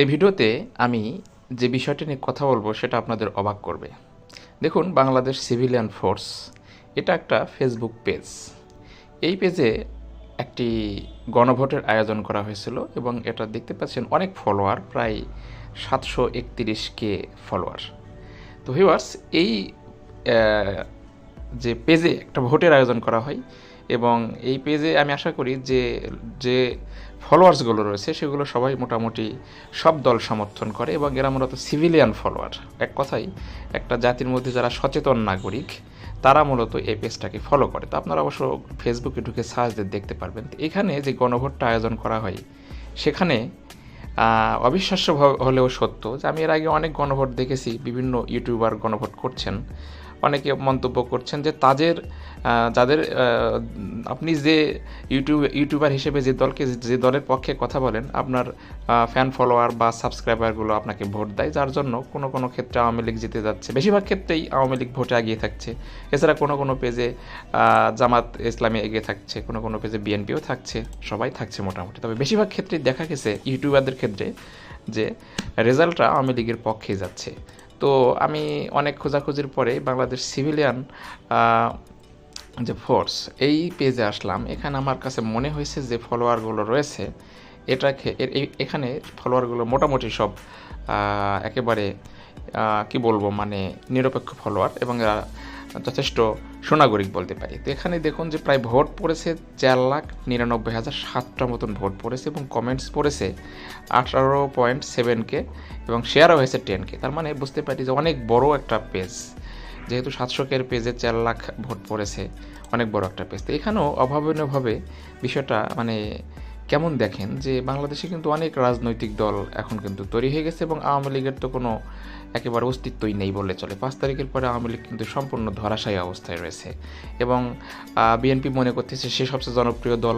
এই ভিডিওতে আমি যে বিষয়টি নিয়ে কথা বলবো সেটা আপনাদের অবাক করবে। দেখুন, বাংলাদেশ সিভিলিয়ান ফোর্স এটা একটা ফেসবুক পেজ। এই পেজে একটি গণভোটের আয়োজন করা হয়েছিল এবং এটা দেখতে পাচ্ছেন অনেক ফলোয়ার, প্রায় 731K ফলোয়ার। তো ভিউয়ার্স, এই যে পেজে একটা ভোটের আয়োজন করা হয় এবং এই পেজে আমি আশা করি যে যে ফলোয়ার্সগুলো রয়েছে সেগুলো সবাই মোটামুটি সব দল সমর্থন করে এবং এরা মূলত সিভিলিয়ান ফলোয়ার। এক কথায় একটা জাতির মধ্যে যারা সচেতন নাগরিক তারা মূলত এই পেজটাকে ফলো করে। তো আপনারা অবশ্য ফেসবুকে ঢুকে সার্চ দিয়ে দেখতে পারবেন। তো এখানে যে গণভোটটা আয়োজন করা হয় সেখানে অবিশ্বাস্য হলেও সত্য যে আমি এর আগে অনেক গণভোট দেখেছি, বিভিন্ন ইউটিউবার গণভোট করছেন। অনেকে মন্তব্য করছেন যে যাদের আপনি যে ইউটিউবার হিসেবে যে দলের পক্ষে কথা বলেন, আপনার ফ্যান ফলোয়ার বা সাবস্ক্রাইবারগুলো আপনাকে ভোট দেয়, যার জন্য কোনো ক্ষেত্রে আওয়ামী লীগ জিতে যাচ্ছে। বেশিরভাগ ক্ষেত্রেই আওয়ামী লীগ ভোটে এগিয়ে থাকছে। এছাড়া কোনো পেজে জামাত ইসলামী এগিয়ে থাকছে, কোনো পেজে বিএনপিও থাকছে, সবাই থাকছে মোটামুটি। তবে বেশিরভাগ ক্ষেত্রেই দেখা গেছে ইউটিউবারদের ক্ষেত্রে যে রেজাল্টটা আওয়ামী লীগের পক্ষেই যাচ্ছে। তো আমি অনেক খোঁজাখুঁজির পরে বাংলাদেশ সিভিলিয়ান যে ফোর্স এই পেজে আসলাম। এখানে আমার কাছে মনে হয়েছে যে ফলোয়ারগুলো রয়েছে এখানে ফলোয়ারগুলো মোটামুটি সব একেবারে কি বলবো, মানে নিরপেক্ষ ফলোয়ার এবং যথেষ্ট সুনাগরিক বলতে পারি। তো এখানে দেখুন যে প্রায় ভোট পড়েছে 4,99,007টা মতন ভোট পড়েছে এবং কমেন্টস পড়েছে 18.7K এবং শেয়ারও হয়েছে 10K। তার মানে বুঝতে পারি যে অনেক বড় একটা পেজ। যেহেতু 700K পেজে 4 লাখ ভোট পড়েছে, অনেক বড় একটা পেজ। তো এখানেও অভাবনীয়ভাবে বিষয়টা মানে কেমন দেখেন যে বাংলাদেশে কিন্তু অনেক রাজনৈতিক দল এখন কিন্তু তৈরি হয়ে গেছে এবং আওয়ামী লীগের তো কোনো একেবারে অস্তিত্বই নেই বললে চলে। 5 তারিখের পরে আওয়ামী লীগ কিন্তু সম্পূর্ণ ধরাশায়ী অবস্থায় রয়েছে এবং বিএনপি মনে করতেছে সে সবচেয়ে জনপ্রিয় দল।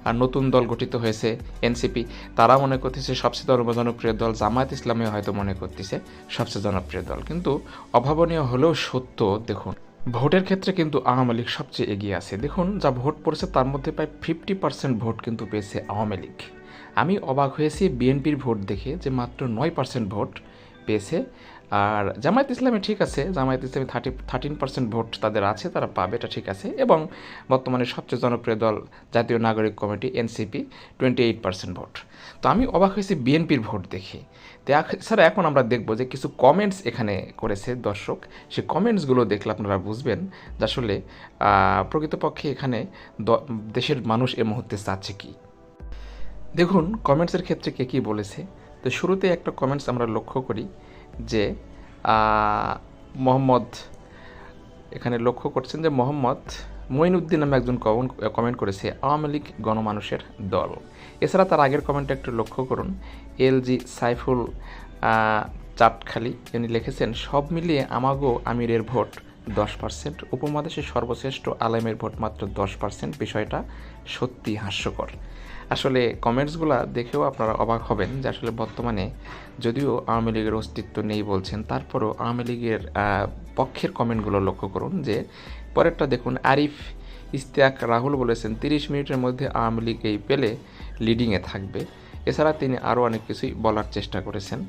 আর নতুন দল গঠিত হয়েছে এনসিপি, তারা মনে করতেছে সবচেয়ে জনপ্রিয় দল। জামায়াত ইসলামী হয়তো মনে করতেছে সবচেয়ে জনপ্রিয় দল। কিন্তু অভাবনীয় হলেও সত্য, দেখুন ভোটের ক্ষেত্রে কিন্তু আওয়ামী লীগ সবচেয়ে এগিয়ে আছে। দেখুন, যা ভোট পড়েছে তার মধ্যে প্রায় 50% ভোট কিন্তু পেয়েছে আওয়ামী লীগ। আমি অবাক হয়েছি বিএনপির ভোট দেখে যে মাত্র 9% ভোট পেয়েছে। আর জামায়াত ইসলামী ঠিক আছে, জামায়াত ইসলামী 13% ভোট তাদের আছে, তারা পাবে, এটা ঠিক আছে। এবং বর্তমানে সবচেয়ে জনপ্রিয় দল জাতীয় নাগরিক কমিটি এনসিপি 28% ভোট। তো আমি অবাক হয়েছি বিএনপির ভোট দেখে। তো এছাড়া এখন আমরা দেখব যে কিছু কমেন্টস এখানে করেছে দর্শক। সেই কমেন্টসগুলো দেখলে আপনারা বুঝবেন যে আসলে প্রকৃতপক্ষে এখানে দেশের মানুষ এ মুহূর্তে চাচ্ছে কি। দেখুন কমেন্টসের ক্ষেত্রে কে কী বলেছে। তো শুরুতে একটা কমেন্টস আমরা লক্ষ্য করি যে মোহাম্মদ, এখানে লক্ষ্য করছেন যে মোহাম্মদ মঈনুদ্দিন নামে একজন কমেন্ট করেছে আওয়ামী লীগ গণমানুষের দল। এছাড়া তার আগের কমেন্টটা একটু লক্ষ্য করুন। এলজি সাইফুল চাটখালি তিনি লিখেছেন সব মিলিয়ে আমাগো আমিরের ভোট 10%, উপমহাদেশের সর্বশ্রেষ্ঠ আলেমের ভোট মাত্র 10%। বিষয়টা সত্যি হাস্যকর। আসলে কমেন্টসগুলো দেখেও আপনারা অবাক হবেন যে আসলে বর্তমানে যদিও আওয়ামী লীগের অস্তিত্ব নেই বলছেন, তারপরও আওয়ামী লীগের পক্ষের কমেন্টগুলো লক্ষ্য করুন। যে পরেরটা দেখুন, আরিফ ইস্তিয়াক রাহুল বলেছেন 30 মিনিটের মধ্যে আওয়ামী লীগ এই পেলে লিডিংয়ে থাকবে। এছাড়া তিনি আরও অনেক কিছুই বলার চেষ্টা করেছেন।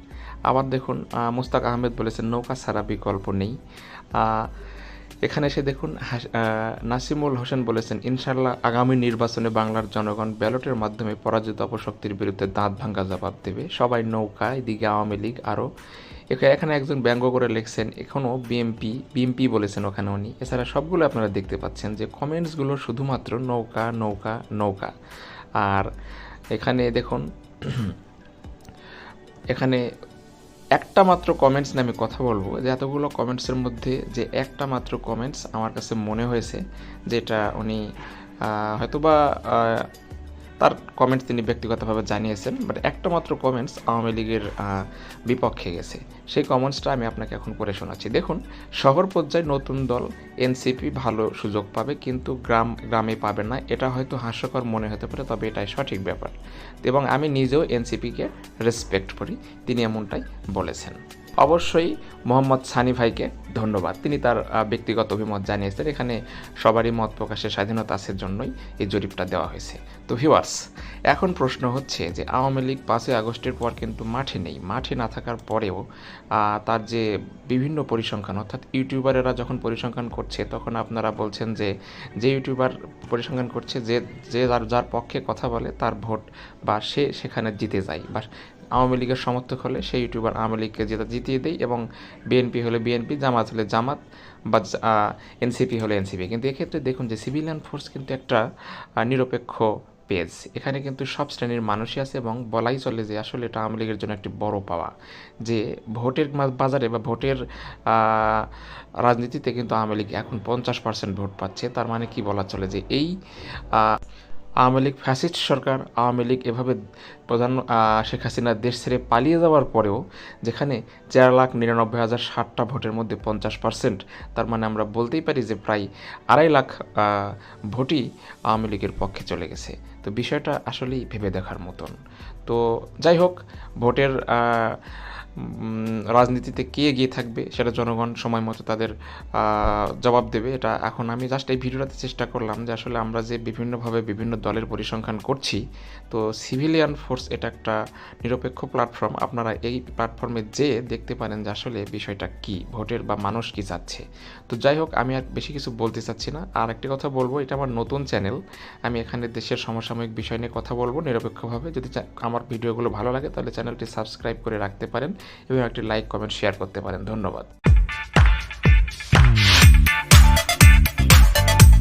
আবার দেখুন মুস্তাক আহমেদ বলেছেন নৌকা ছাড়া বিকল্প নেই। এখানে এসে দেখুন নাসিমুল হোসেন বলেছেন ইনশাল্লাহ আগামী নির্বাচনে বাংলার জনগণ ব্যালটের মাধ্যমে পরাজিত অপশক্তির বিরুদ্ধে দাঁত ভাঙ্গা জবাব দেবে। সবাই নৌকা, এদিকে আওয়ামী লীগ। আরও এখানে একজন ব্যঙ্গ করে লিখছেন এখনও বিএমপি বলেছেন ওখানে উনি। এছাড়া সবগুলো আপনারা দেখতে পাচ্ছেন যে কমেন্টসগুলো শুধুমাত্র নৌকা নৌকা নৌকা। আর এখানে দেখুন এখানে একটা মাত্র কমেন্টস নিয়ে আমি কথা বলবো যে এতগুলো কমেন্টসের মধ্যে যে একটা মাত্র কমেন্টস আমার কাছে মনে হয়েছে যেটা উনি হয়তোবা তার কমেন্টস তিনি ব্যক্তিগতভাবে জানিয়েছেন, বাট একটা মাত্র কমেন্টস আওয়ামী লীগের বিপক্ষে গেছে। সেই কমেন্টসটা আমি আপনাকে এখন পড়ে শোনাচ্ছি। দেখুন, শহর পর্যায়ে নতুন দল এনসিপি ভালো সুযোগ পাবে কিন্তু গ্রামে পাবে না। এটা হয়তো হাস্যকর মনে হতে পারে, তবে এটাই সঠিক ব্যাপার এবং আমি নিজেও এনসিপিকে রেসপেক্ট করি। তিনি এমনটাই বলেছেন। অবশ্যই মোহাম্মদ সানি ভাইকে ধন্যবাদ। তিনি তার ব্যক্তিগত অভিমত জানিয়েছেন। এখানে সবারই মত প্রকাশের স্বাধীনতা আছে জন্যই এই জরিপটা দেওয়া হয়েছে। তো ভিউয়ার্স, এখন প্রশ্ন হচ্ছে যে আওয়ামী লীগ 5ই আগস্টের পর কিন্তু মাঠে নেই। মাঠে না থাকার পরেও তার যে বিভিন্ন পরিসংখ্যান, অর্থাৎ ইউটিউবারেরা যখন পরিসংখ্যান করছে তখন আপনারা বলছেন যে ইউটিউবার পরিসংখ্যান করছে যে যার পক্ষে কথা বলে তার ভোট বা সে সেখানে জিতে যায়, বা আওয়ামী লীগের সমর্থক হলে সেই ইউটিউবার আওয়ামী লীগকে জিতিয়ে দেয়, এবং বিএনপি হলে বিএনপি, জামাত হলে জামাত, বা এনসিপি হলে এনসিপি। কিন্তু এক্ষেত্রে দেখুন যে সিভিলিয়ান ফোর্স কিন্তু একটা নিরপেক্ষ পেজ। এখানে কিন্তু সব শ্রেণীর মানুষই আছে, এবং বলাই চলে যে আসলে এটা আওয়ামী লীগের জন্য একটি বড় পাওয়া যে ভোটের বাজারে বা ভোটের রাজনীতিতে কিন্তু আওয়ামী লীগ এখন 50% ভোট পাচ্ছে। তার মানে কি বলা চলে যে এই আওয়ামী লীগ ফ্যাসিস্ট সরকার, আওয়ামী লীগ এভাবে প্রধান শেখ হাসিনা দেশ ছেড়ে পালিয়ে যাওয়ার পরেও যেখানে 4,99,060টা ভোটের মধ্যে 50%, তার মানে আমরা বলতেই পারি যে প্রায় 2.5 লাখ ভোটই আওয়ামী লীগের পক্ষে চলে গেছে। তো বিষয়টা আসলেই ভেবে দেখার মতন। তো যাই হোক, ভোটের রাজনীতিতে কে এগিয়ে থাকবে সেটা জনগণ সময় মতো তাদের জবাব দেবে। এটা এখন আমি জাস্ট এই ভিডিওটাতে চেষ্টা করলাম যে আসলে আমরা যে বিভিন্নভাবে বিভিন্ন দলের পরিসংখ্যান করছি, তো সিভিলিয়ান ফোর্স এটা একটা নিরপেক্ষ প্ল্যাটফর্ম। আপনারা এই প্ল্যাটফর্মে যেয়ে দেখতে পারেন যে আসলে বিষয়টা কি, ভোটের বা মানুষ কি চাচ্ছে। তো যাই হোক, আমি আর বেশি কিছু বলতে চাচ্ছি না। আর একটি কথা বলবো, এটা আমার নতুন চ্যানেল, আমি এখানে দেশের সমসাময়িক বিষয় নিয়ে কথা বলবো নিরপেক্ষভাবে। যদি আমার ভিডিওগুলো ভালো লাগে তাহলে চ্যানেলটি সাবস্ক্রাইব করে রাখতে পারেন এবং একটি লাইক, কমেন্ট, শেয়ার করতে পারেন। ধন্যবাদ।